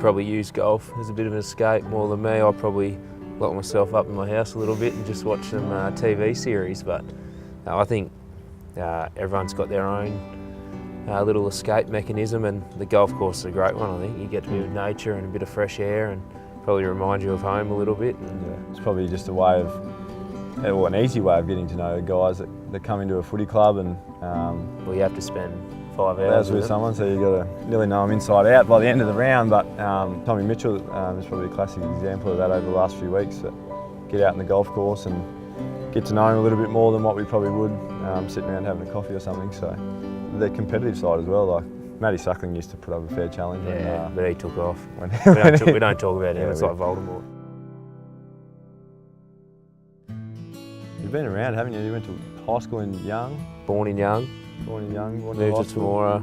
probably use golf as a bit of an escape more than me. I probably lock myself up in my house a little bit and just watch some TV series, but I think everyone's got their own little escape mechanism, and the golf course is a great one. I think you get to be with nature and a bit of fresh air, and probably remind you of home a little bit. Yeah, it's probably just a way of, or an easy way of getting to know guys that come into a footy club, and well, you have to spend 5 hours with someone, so you've got to nearly know them inside out by the end of the round. But Tommy Mitchell is probably a classic example of that over the last few weeks. That get out in the golf course and get to know him a little bit more than what we probably would sitting around having a coffee or something. So the competitive side as well, like Matty Suckling used to put up a fair challenge. Yeah, but he took off. We don't talk about him, it's like Voldemort. You've been around, haven't you? You went to high school in Young? Born in Young. Moved to Temora,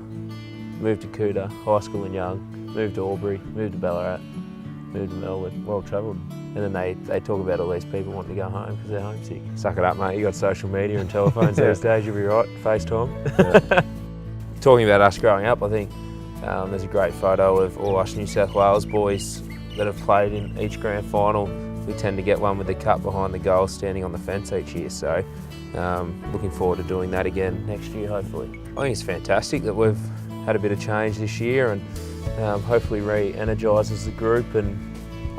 moved to Cooter, high school in Young, moved to Albury, moved to Ballarat, moved to Melbourne, well travelled. And then they talk about all these people wanting to go home because they're homesick. Suck it up, mate, you got social media and telephones these days, you'll be right, FaceTime. Yeah. Talking about us growing up, I think there's a great photo of all us New South Wales boys that have played in each grand final. We tend to get one with the cup behind the goal standing on the fence each year, so looking forward to doing that again next year, hopefully. I think it's fantastic that we've had a bit of change this year and hopefully re-energises the group, and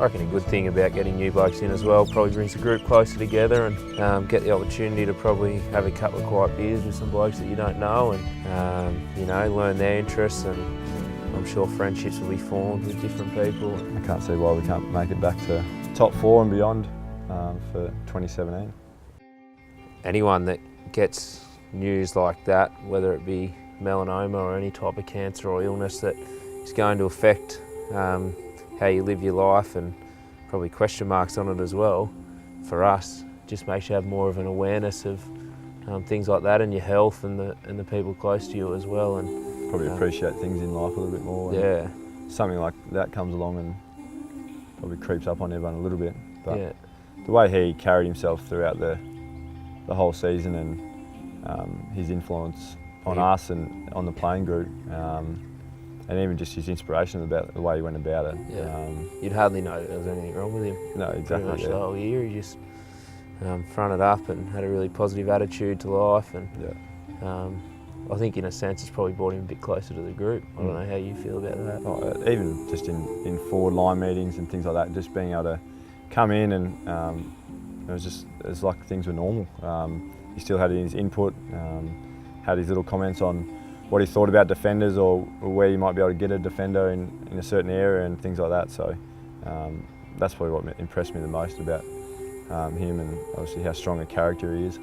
I reckon a good thing about getting new blokes in as well, probably brings the group closer together and get the opportunity to probably have a couple of quiet beers with some blokes that you don't know and you know, learn their interests, and I'm sure friendships will be formed with different people. I can't see why we can't make it back to top 4 and beyond for 2017. Anyone that gets news like that, whether it be melanoma or any type of cancer or illness that is going to affect how you live your life, and probably question marks on it as well, for us, just makes you have more of an awareness of things like that and your health and the people close to you as well. And probably appreciate things in life a little bit more. Yeah. Something like that comes along and probably creeps up on everyone a little bit. But yeah. The way he carried himself throughout the whole season, and his influence on us and on the playing group, and even just his inspiration about the way he went about it. Yeah. You'd hardly know there was anything wrong with him. No, exactly. Pretty much the whole year, he just fronted up and had a really positive attitude to life, and I think in a sense it's probably brought him a bit closer to the group. I don't know how you feel about that. Oh, even just in forward line meetings and things like that, just being able to come in and it's like things were normal. He still had his input, had his little comments on what he thought about defenders or where you might be able to get a defender in a certain area and things like that. So that's probably what impressed me the most about him, and obviously how strong a character he is.